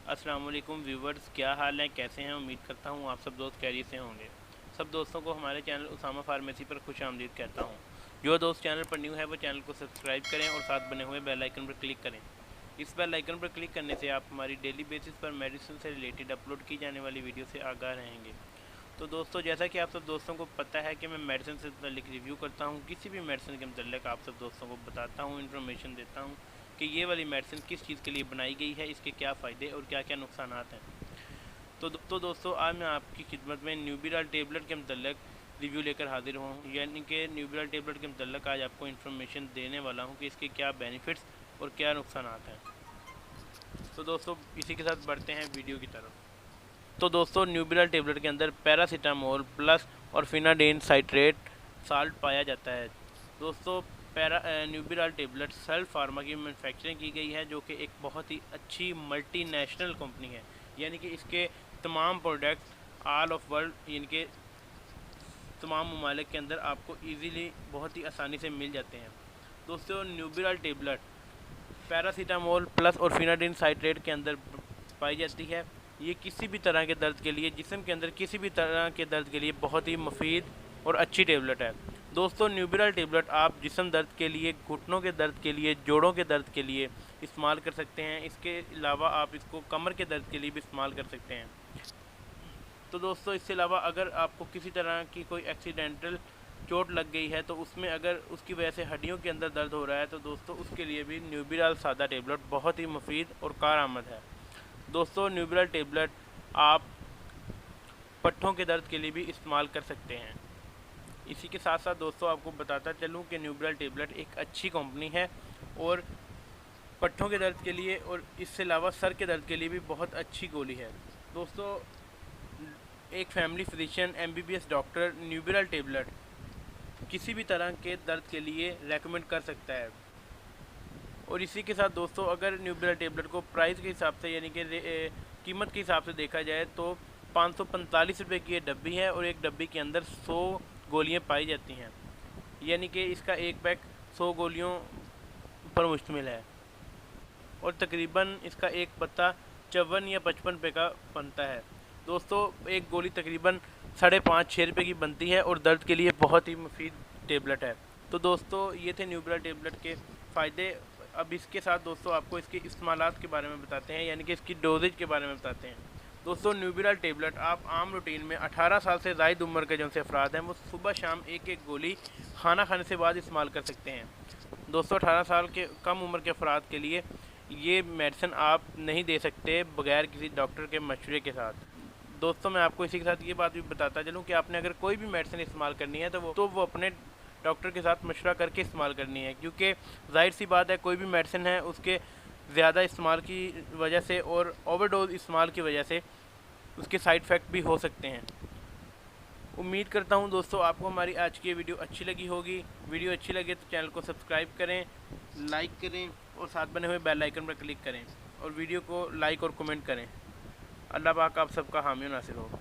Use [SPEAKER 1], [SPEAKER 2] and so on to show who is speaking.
[SPEAKER 1] अस्सलाम वालेकुम व्यूवर्स, क्या हाल है, कैसे हैं। उम्मीद करता हूँ आप सब दोस्त खैरियत से होंगे। सब दोस्तों को हमारे चैनल उसामा फार्मेसी पर खुश आमदीद कहता हूँ। जो दोस्त चैनल पर न्यू है वो चैनल को सब्सक्राइब करें और साथ बने हुए बेल आइकन पर क्लिक करें। इस बेल आइकन पर क्लिक करने से आप हमारी डेली बेसिस पर मेडिसिन से रिलेटेड अपलोड की जाने वाली वीडियो से आगाह रहेंगे। तो दोस्तों, जैसा कि आप सब दोस्तों को पता है कि मैं मेडिसिन से मुतल्लिक रिव्यू करता हूँ, किसी भी मेडिसिन के मुतल्लिक आप सब दोस्तों को बताता हूँ, इन्फॉर्मेशन देता हूँ कि ये वाली मेडिसिन किस चीज़ के लिए बनाई गई है, इसके क्या फ़ायदे और क्या क्या नुकसान हैं। तो दोस्तों, आज मैं आपकी खिदमत में न्यूबिराल टेबलेट के मुतल्लिक रिव्यू लेकर हाजिर हूँ। यानी कि न्यूबिराल टेबलेट के मुतल्लिक आज आपको इन्फॉर्मेशन देने वाला हूँ कि इसके क्या बेनिफिट्स और क्या नुकसान हैं। तो दोस्तों, इसी के साथ बढ़ते हैं वीडियो की तरफ। तो दोस्तों, न्यूबिराल टेबलेट के अंदर पैरासीटामोल प्लस और फिनाडेन साइट्रेट साल्ट पाया जाता है। दोस्तों, न्यूबिराल टेबलेट सेल्फ फार्मा की मैन्युफैक्चरिंग की गई है, जो कि एक बहुत ही अच्छी मल्टीनेशनल कंपनी है। यानी कि इसके तमाम प्रोडक्ट्स ऑल ऑफ वर्ल्ड, यानी कि तमाम ममालिक के अंदर आपको इजीली बहुत ही आसानी से मिल जाते हैं। दोस्तों, न्यूबिराल टेबलेट पैरासीटामोल प्लस और फिनाडिन साइट्रेट के अंदर पाई जाती है। ये किसी भी तरह के दर्द के लिए, जिस्म के अंदर किसी भी तरह के दर्द के लिए बहुत ही मुफीद और अच्छी टेबलेट है। दोस्तों, न्यूबिराल टेबलेट आप जिस्म दर्द के लिए, घुटनों के दर्द के लिए, जोड़ों के दर्द के लिए इस्तेमाल कर सकते हैं। इसके अलावा आप इसको कमर के दर्द के लिए भी इस्तेमाल कर सकते हैं। तो दोस्तों, इसके अलावा अगर आपको किसी तरह की कोई एक्सीडेंटल चोट लग गई है, तो उसमें अगर उसकी वजह से हड्डियों के अंदर दर्द हो रहा है, तो दोस्तों उसके लिए भी न्यूबिराल सादा टेबलेट बहुत ही मुफीद और कारआमद है। दोस्तों, न्यूबिराल टेबलेट आप पट्ठों के दर्द के लिए भी इस्तेमाल कर सकते हैं। इसी के साथ साथ दोस्तों, आपको बताता चलूँ कि न्यूबिराल टेबलेट एक अच्छी कंपनी है और पट्ठों के दर्द के लिए और इसके अलावा सर के दर्द के लिए भी बहुत अच्छी गोली है। दोस्तों, एक फैमिली फिजिशियन MBBS डॉक्टर न्यूबिराल टेबलेट किसी भी तरह के दर्द के लिए रेकमेंड कर सकता है। और इसी के साथ दोस्तों, अगर न्यूबिराल टेबलेट को प्राइस के हिसाब से, यानी कि कीमत के हिसाब से देखा जाए, तो 545 रुपये की ये डब्बी है और एक डब्बी के अंदर 100 गोलियां पाई जाती हैं। यानी कि इसका एक पैक 100 गोलियों पर मुश्तमिल है और तकरीबन इसका एक पत्ता 54 या 55 रुपये का बनता है। दोस्तों, एक गोली तकरीबन 5.5-6 रुपये की बनती है और दर्द के लिए बहुत ही मुफीद टेबलेट है। तो दोस्तों, ये थे न्यूबिराल टेबलेट के फ़ायदे। अब इसके साथ दोस्तों आपको इसके इस्तेमालात के बारे में बताते हैं, यानी कि इसकी डोजेज के बारे में बताते हैं। दोस्तों, न्यूबिराल टेबलेट आप आम रूटीन में 18 साल से ज़ायद उम्र के जो से अफराद हैं, वो सुबह शाम एक एक गोली खाना खाने से बाद इस्तेमाल कर सकते हैं। दोस्तों, 18 साल के कम उम्र के अफराद के लिए ये मेडिसिन आप नहीं दे सकते बगैर किसी डॉक्टर के मशवरे के साथ। दोस्तों, मैं आपको इसी के साथ ये बात भी बताता चलूँ कि आपने अगर कोई भी मेडिसिन इस्तेमाल करनी है, तो वो अपने डॉक्टर के साथ मशवरा करके इस्तेमाल करनी है, क्योंकि जाहिर सी बात है, कोई भी मेडिसिन है उसके ज़्यादा इस्तेमाल की वजह से और ओवरडोज इस्तेमाल की वजह से उसके साइड इफ़ेक्ट भी हो सकते हैं। उम्मीद करता हूँ दोस्तों, आपको हमारी आज की वीडियो अच्छी लगी होगी। वीडियो अच्छी लगे तो चैनल को सब्सक्राइब करें, लाइक करें और साथ बने हुए बेल आइकन पर क्लिक करें और वीडियो को लाइक और कमेंट करें। अल्लाह पाक आप सबका हामी नासिर हो।